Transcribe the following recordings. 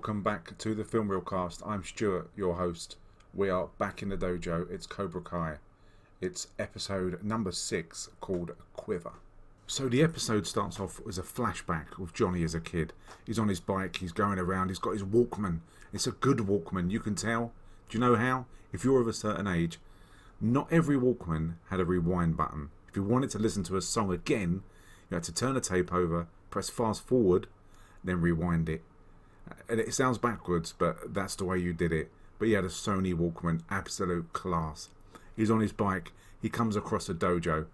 Welcome back to the Film Reel Cast. I'm Stuart, your host. We are back in the dojo. It's Cobra Kai. It's episode number 6 called Quiver. So the episode starts off as a flashback of Johnny as a kid. He's on his bike, he's going around, he's got his Walkman. It's a good Walkman, you can tell. Do you know how? If you're of a certain age, not every Walkman had a rewind button. If you wanted to listen to a song again, you had to turn the tape over, press fast forward, then rewind it. And it sounds backwards, but that's the way you did it. But he had a Sony Walkman, absolute class. He's on his bike, he comes across a dojo,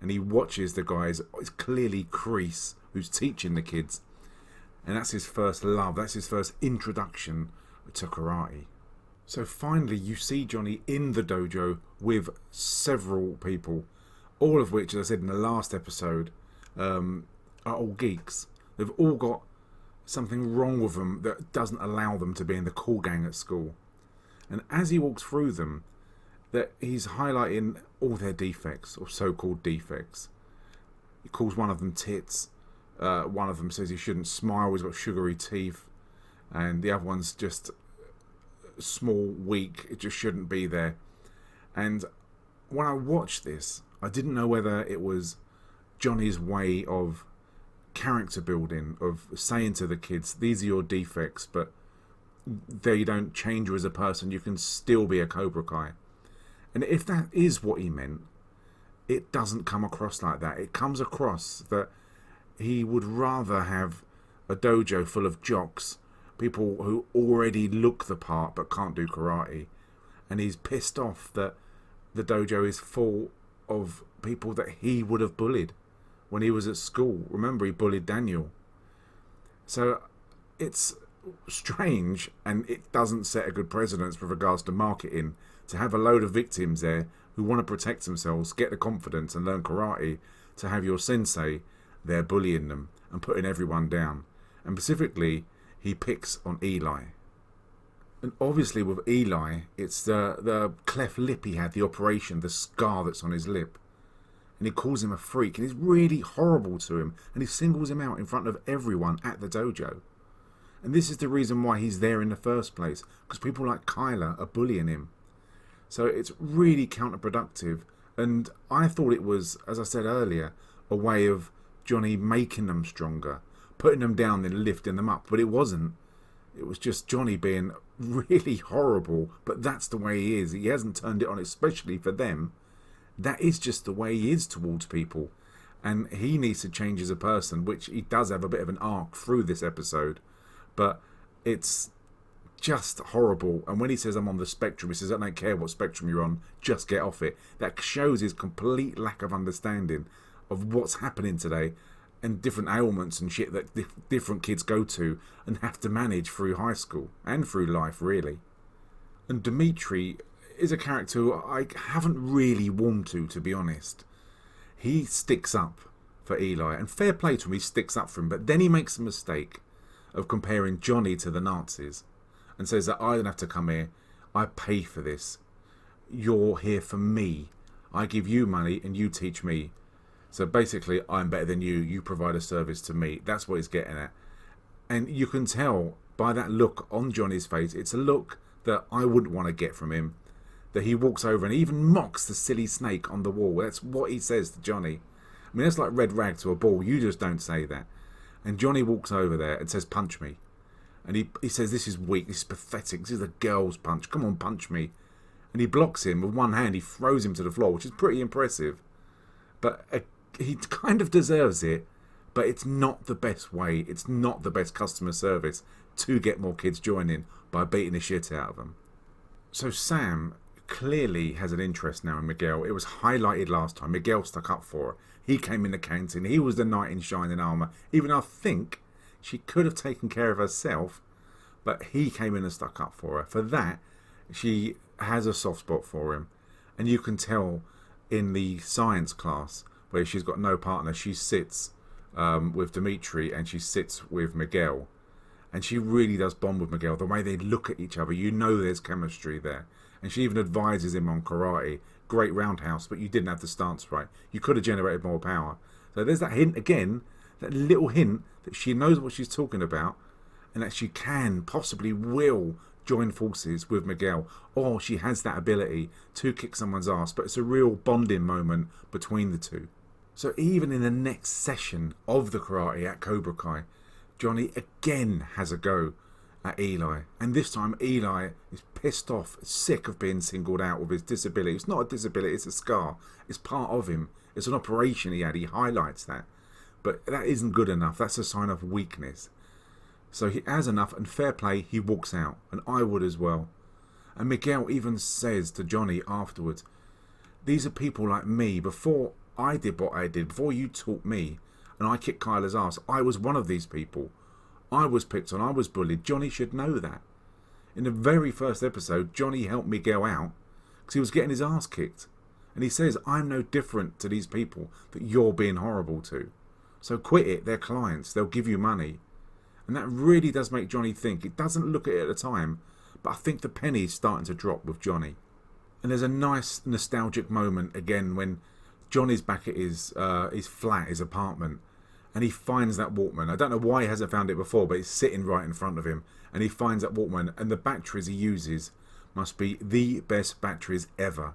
and he watches the guys. It's clearly Kreese who's teaching the kids. And that's his first love, that's his first introduction to karate. So finally you see Johnny in the dojo with several people, all of which, as I said in the last episode, are all geeks. They've all got something wrong with them that doesn't allow them to be in the cool gang at school. And as he walks through them, that he's highlighting all their defects, or so-called defects. He calls one of them tits. One of them says he shouldn't smile, he's got sugary teeth. And the other one's just small, weak, it just shouldn't be there. And when I watched this, I didn't know whether it was Johnny's way of character building, of saying to the kids, these are your defects, but they don't change you as a person, you can still be a Cobra Kai. And if that is what he meant, it doesn't come across like that. It comes across that he would rather have a dojo full of jocks, people who already look the part but can't do karate, and he's pissed off that the dojo is full of people that he would have bullied when he was at school. Remember, he bullied Daniel. So it's strange, and it doesn't set a good precedence with regards to marketing, to have a load of victims there who want to protect themselves, get the confidence and learn karate, to have your sensei there bullying them and putting everyone down. And specifically, he picks on Eli. And obviously with Eli, it's the cleft lip he had, the operation, the scar that's on his lip. And he calls him a freak, and he's really horrible to him, and he singles him out in front of everyone at the dojo. And this is the reason why he's there in the first place, because people like Kyla are bullying him. So it's really counterproductive, and I thought it was, as I said earlier, a way of Johnny making them stronger, putting them down then lifting them up, but it wasn't. It was just Johnny being really horrible, but that's the way he is. He hasn't turned it on, especially for them. That is just the way he is towards people, and he needs to change as a person, which he does have a bit of an arc through this episode, but it's just horrible. And when he says I'm on the spectrum, he says I don't care what spectrum you're on, just get off it. That shows his complete lack of understanding of what's happening today and different ailments and shit that different kids go to and have to manage through high school and through life, really. And Dimitri is a character who I haven't really warmed to be honest. He sticks up for Eli, and fair play to him, he sticks up for him, but then he makes a mistake of comparing Johnny to the Nazis and says that I don't have to come here, I pay for this, you're here for me, I give you money and you teach me, so basically I'm better than you, you provide a service to me. That's what he's getting at. And you can tell by that look on Johnny's face, it's a look that I wouldn't want to get from him, that he walks over and even mocks the silly snake on the wall. That's what he says to Johnny. I mean, that's like red rag to a bull. You just don't say that. And Johnny walks over there and says, punch me. And he says, this is weak, this is pathetic, this is a girl's punch, come on, punch me. And he blocks him with one hand, he throws him to the floor, which is pretty impressive. But he kind of deserves it, but it's not the best way, it's not the best customer service to get more kids joining by beating the shit out of them. So Sam clearly has an interest now in Miguel. It was highlighted last time. Miguel stuck up for her. He came in the canteen. He was the knight in shining armour. Even I think she could have taken care of herself, but he came in and stuck up for her. For that, she has a soft spot for him. And you can tell in the science class where she's got no partner, she sits with Dimitri and she sits with Miguel. And she really does bond with Miguel. The way they look at each other, you know there's chemistry there. And she even advises him on karate. Great roundhouse, but you didn't have the stance right. You could have generated more power. So there's that hint again, that little hint that she knows what she's talking about and that she can, possibly will, join forces with Miguel, or she has that ability to kick someone's ass, but it's a real bonding moment between the two. So even in the next session of the karate at Cobra Kai, Johnny again has a go at Eli, and this time Eli is pissed off, sick of being singled out with his disability. It's not a disability, it's a scar. It's part of him. It's an operation he had. He highlights that, but that isn't good enough. That's a sign of weakness. So he has enough, and fair play, he walks out, and I would as well. And Miguel even says to Johnny afterwards, these are people like me. Before I did what I did, before you taught me, and I kicked Kyler's ass, I was one of these people. I was picked on, I was bullied. Johnny should know that. In the very first episode, Johnny helped Miguel out because he was getting his ass kicked. And he says, I'm no different to these people that you're being horrible to. So quit it, they're clients, they'll give you money. And that really does make Johnny think. It doesn't look at it at the time, but I think the penny's starting to drop with Johnny. And there's a nice nostalgic moment again when Johnny's back at his flat, his apartment, and he finds that Walkman. I don't know why he hasn't found it before, but it's sitting right in front of him. And he finds that Walkman, and the batteries he uses must be the best batteries ever.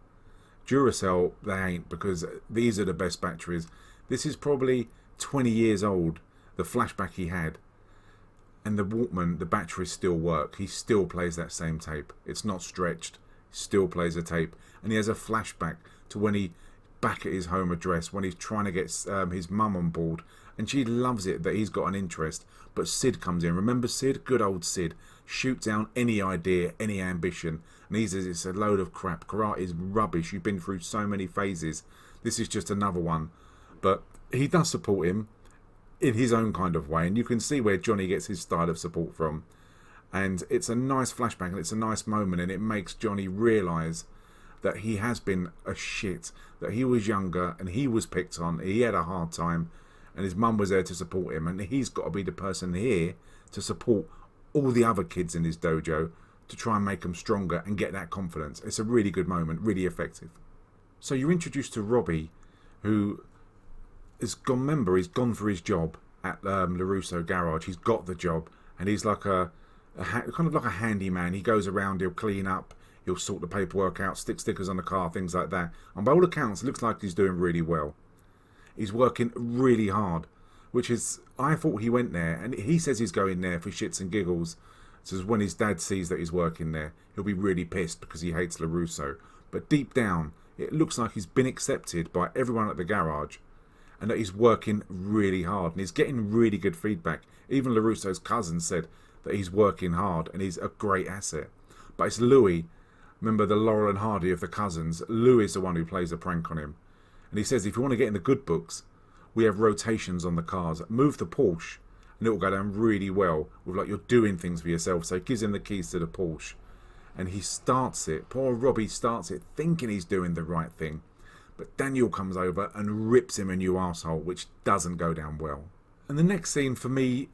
Duracell, they ain't, because these are the best batteries. This is probably 20 years old, the flashback he had. And the Walkman, the batteries still work. He still plays that same tape. It's not stretched. He still plays a tape. And he has a flashback to when he back at his home address, when he's trying to get his mum on board. And she loves it that he's got an interest. But Sid comes in. Remember Sid? Good old Sid. Shoots down any idea, any ambition. And he says it's a load of crap. Karate is rubbish. You've been through so many phases. This is just another one. But he does support him in his own kind of way, and you can see where Johnny gets his style of support from. And it's a nice flashback, and it's a nice moment, and it makes Johnny realise that he has been a shit, that he was younger and he was picked on, he had a hard time, and his mum was there to support him, and he's got to be the person here to support all the other kids in his dojo to try and make them stronger and get that confidence. It's a really good moment, really effective. So you're introduced to Robby, who he's gone for his job at LaRusso garage. He's got the job, and he's like kind of like a handyman. He goes around, he'll clean up, he'll sort the paperwork out, stick stickers on the car, things like that. And by all accounts, it looks like he's doing really well. He's working really hard, which is, I thought he went there, and he says he's going there for shits and giggles. So when his dad sees that he's working there, he'll be really pissed because he hates LaRusso. But deep down, it looks like he's been accepted by everyone at the garage, and that he's working really hard, and he's getting really good feedback. Even LaRusso's cousin said that he's working hard and he's a great asset. But it's Louis, remember the Laurel and Hardy of the cousins, Louis is the one who plays a prank on him. And he says, if you want to get in the good books, we have rotations on the cars. Move the Porsche and it will go down really well with like you're doing things for yourself. So he gives him the keys to the Porsche, and he starts it, poor Robby starts it thinking he's doing the right thing. But Daniel comes over and rips him a new arsehole, which doesn't go down well. And the next scene for me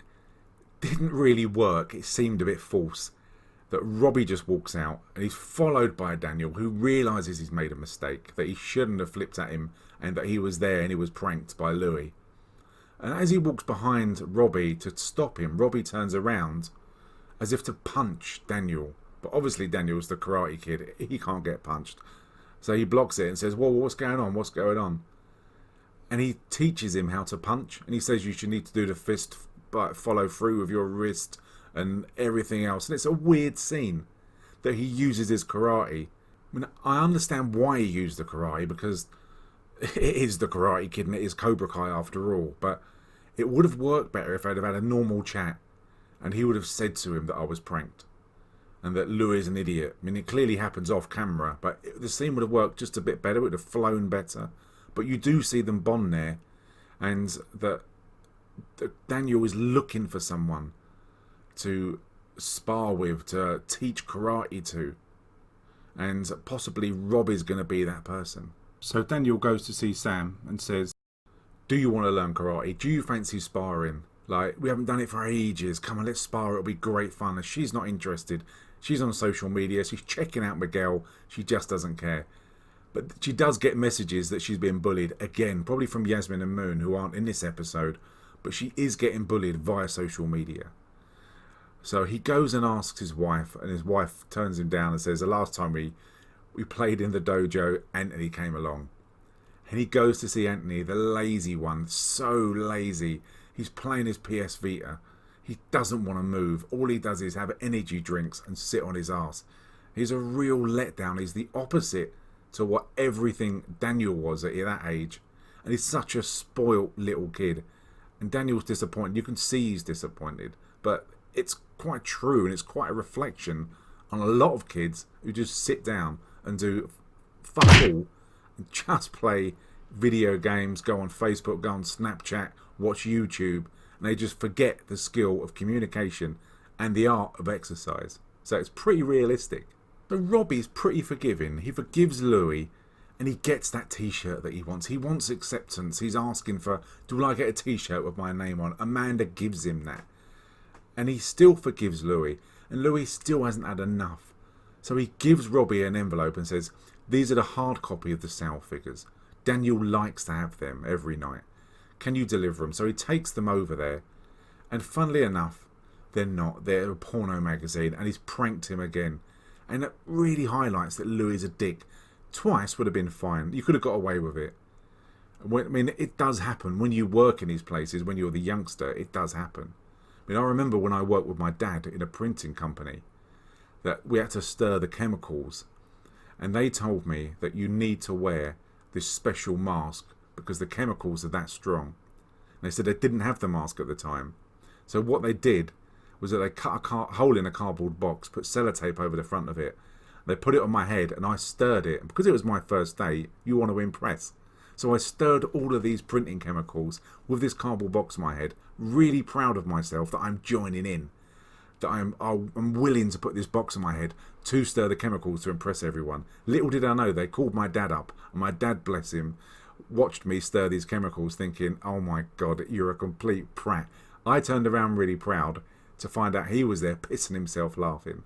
didn't really work. It seemed a bit false. That Robby just walks out and he's followed by Daniel, who realises he's made a mistake, that he shouldn't have flipped at him, and that he was there and he was pranked by Louis. And as he walks behind Robby to stop him, Robby turns around as if to punch Daniel. But obviously Daniel's the karate kid. He can't get punched. So he blocks it and says, whoa, what's going on? What's going on? And he teaches him how to punch. And he says you should need to do the fist, but follow through with your wrist and everything else. And it's a weird scene that he uses his karate. I mean, I understand why he used the karate, because it is the Karate Kid and it is Cobra Kai after all. But it would have worked better if they'd have had a normal chat and he would have said to him that I was pranked and that Louis is an idiot. I mean, it clearly happens off camera, but the scene would have worked just a bit better. It would have flown better. But you do see them bond there, and that Daniel is looking for someone to spar with, to teach karate to, and possibly Robby's going to be that person. So Daniel goes to see Sam and says, do you want to learn karate? Do you fancy sparring? Like, we haven't done it for ages. Come on, let's spar. It'll be great fun. And she's not interested. She's on social media. She's checking out Miguel. She just doesn't care. But she does get messages that she's being bullied. Again, probably from Yasmin and Moon, who aren't in this episode. But she is getting bullied via social media. So he goes and asks his wife, and his wife turns him down and says, the last time we played in the dojo, Anthony came along. And he goes to see Anthony, the lazy one, so lazy. He's playing his PS Vita. He doesn't want to move. All he does is have energy drinks and sit on his ass. He's a real letdown. He's the opposite to what everything Daniel was at that age. And he's such a spoilt little kid. And Daniel's disappointed. You can see he's disappointed. But it's quite true, and it's quite a reflection on a lot of kids who just sit down and do fuck all and just play video games, go on Facebook, go on Snapchat, watch YouTube, and they just forget the skill of communication and the art of exercise. So it's pretty realistic. So Robby's pretty forgiving. He forgives Louis, and he gets that t-shirt that he wants. He wants acceptance. He's asking for, do I get a t-shirt with my name on? Amanda gives him that. And he still forgives Louis, and Louis still hasn't had enough. So he gives Robby an envelope and says, these are the hard copy of the sale figures. Daniel likes to have them every night. Can you deliver them? So he takes them over there. And funnily enough, they're not. They're a porno magazine, and he's pranked him again. And it really highlights that Louis is a dick. Twice would have been fine. You could have got away with it. I mean, it does happen. When you work in these places, when you're the youngster, it does happen. I mean, I remember when I worked with my dad in a printing company that we had to stir the chemicals, and they told me that you need to wear this special mask because the chemicals are that strong. And they said they didn't have the mask at the time. So what they did was that they cut a hole in a cardboard box, put sellotape over the front of it. They put it on my head, and I stirred it. And because it was my first day, you want to impress. So I stirred all of these printing chemicals with this cardboard box on my head, really proud of myself that I'm joining in, that I'm willing to put this box on my head to stir the chemicals to impress everyone. Little did I know, they called my dad up, and my dad, bless him, watched me stir these chemicals thinking, oh my God, you're a complete prat. I turned around really proud to find out he was there pissing himself laughing.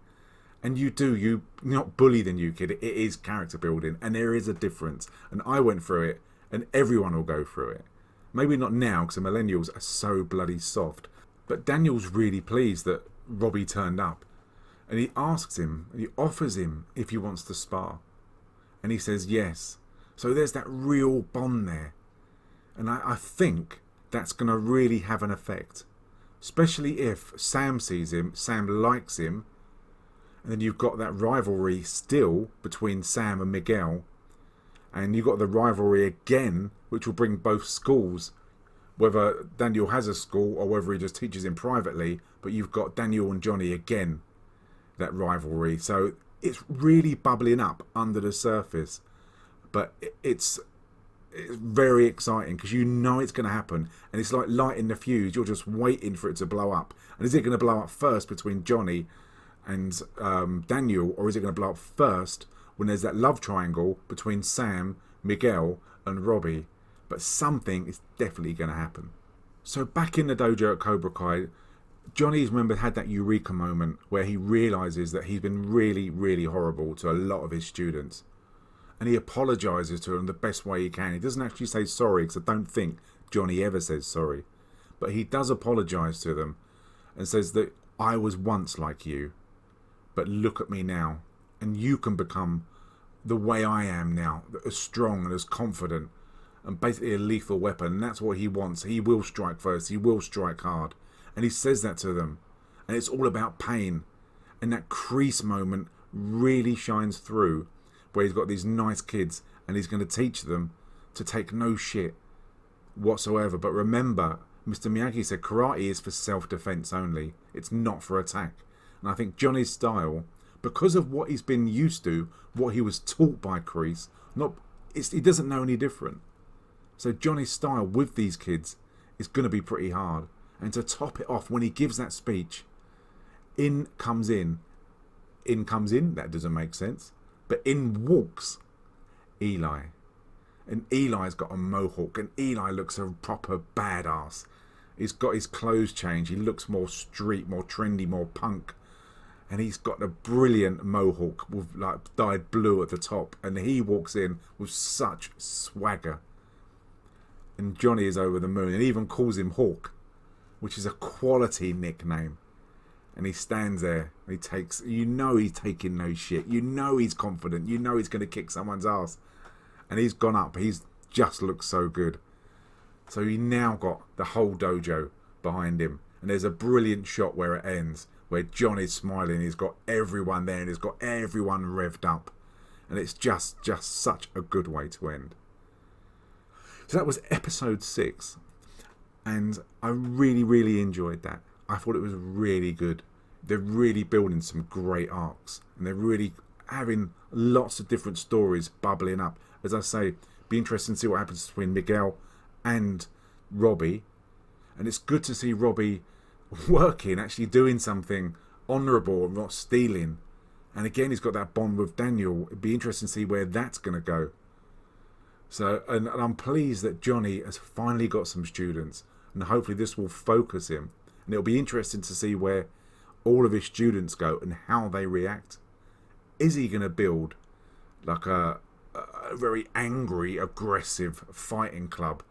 And you not bully the new kid. It is character building, and there is a difference. And I went through it, and everyone will go through it. Maybe not now, because the millennials are so bloody soft. But Daniel's really pleased that Robby turned up. And he asks him, he offers him if he wants to spar. And he says yes. So there's that real bond there. And I think that's going to really have an effect. Especially if Sam sees him, Sam likes him. And then you've got that rivalry still between Sam and Miguel. And you've got the rivalry again, which will bring both schools, whether Daniel has a school or whether he just teaches him privately. But you've got Daniel and Johnny again, that rivalry. So it's really bubbling up under the surface. But it's very exciting because you know it's going to happen. And it's like lighting the fuse. You're just waiting for it to blow up. And is it going to blow up first between Johnny and Daniel, or is it going to blow up first when there's that love triangle between Sam, Miguel and Robby? But something is definitely going to happen. So back in the dojo at Cobra Kai, Johnny's had that eureka moment where he realises that he's been really, really horrible to a lot of his students. And he apologises to them the best way he can. He doesn't actually say sorry, because I don't think Johnny ever says sorry. But he does apologise to them and says that I was once like you, but look at me now. And you can become the way I am now, as strong and as confident and basically a lethal weapon. And that's what he wants. He will strike first. He will strike hard. And he says that to them. And it's all about pain. And that crease moment really shines through, where he's got these nice kids and he's going to teach them to take no shit whatsoever. But remember, Mr. Miyagi said karate is for self-defense only. It's not for attack. And I think Johnny's style, because of what he's been used to, what he was taught by Kreese, he doesn't know any different. So Johnny's style with these kids is going to be pretty hard. And to top it off, when he gives that speech, in comes in, that doesn't make sense, but in walks Eli. And Eli's got a mohawk, and Eli looks a proper badass. He's got his clothes changed. He looks more street, more trendy, more punk. And he's got a brilliant mohawk with like dyed blue at the top. And he walks in with such swagger. And Johnny is over the moon and even calls him Hawk, which is a quality nickname. and he stands there and he takes, he's taking no shit, he's confident, he's going to kick someone's ass, and he's gone up, he's just looks so good. So he now got the whole dojo behind him, and there's a brilliant shot where it ends, where John is smiling, he's got everyone there and he's got everyone revved up, and it's just such a good way to end. So that was episode 6, and I really enjoyed that. I thought it was really good. They're really building some great arcs, and they're really having lots of different stories bubbling up. As I say, be interesting to see what happens between Miguel and Robby, and it's good to see Robby working, actually doing something honourable and not stealing. And again, he's got that bond with Daniel. It'd be interesting to see where that's going to go. So, and I'm pleased that Johnny has finally got some students, and hopefully this will focus him. And it'll be interesting to see where all of his students go and how they react. Is he going to build like a very angry, aggressive fighting club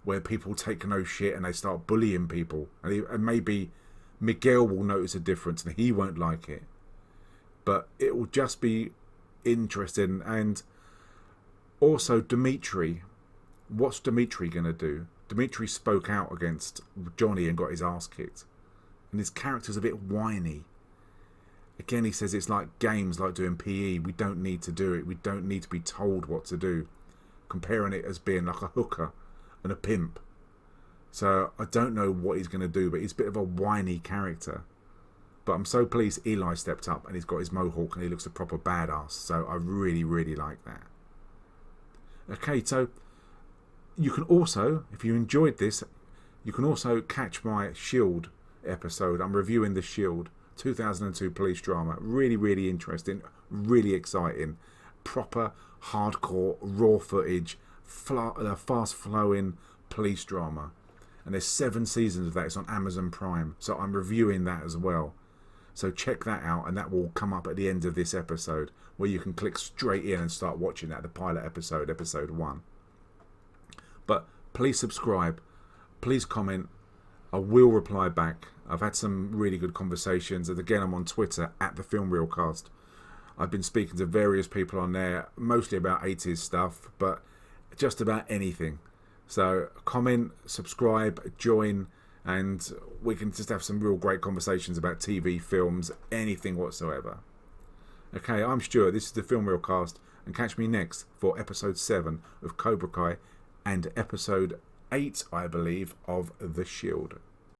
where people take no shit and they start bullying people? And maybe Miguel will notice a difference and he won't like it. But it will just be interesting. And also Dimitri. What's Dimitri going to do? Dimitri spoke out against Johnny and got his ass kicked. And his character's a bit whiny. Again, he says it's like games, like doing PE. We don't need to do it. We don't need to be told what to do. Comparing it as being like a hooker and a pimp. So I don't know what he's going to do, but he's a bit of a whiny character. But I'm so pleased Eli stepped up and he's got his mohawk and he looks a proper badass. So I really like that. Okay, so you can also, if you enjoyed this, you can also catch my Shield episode. I'm reviewing the Shield 2002 police drama. Really interesting, really exciting, proper hardcore raw footage, fast flowing police drama. And there's 7 seasons of that. It's on Amazon Prime, so I'm reviewing that as well. So check that out, and that will come up at the end of this episode, where you can click straight in and start watching that, the pilot episode, episode 1. But please subscribe, please comment. I will reply back. I've had some really good conversations, and again, I'm on Twitter at the Film Reelcast. I've been speaking to various people on there, mostly about 80s stuff, but just about anything. So comment, subscribe, join, and we can just have some real great conversations about TV, films, anything whatsoever. Okay, I'm Stuart, this is the Film Reelcast, and catch me next for episode 7 of Cobra Kai and episode 8, I believe, of The Shield.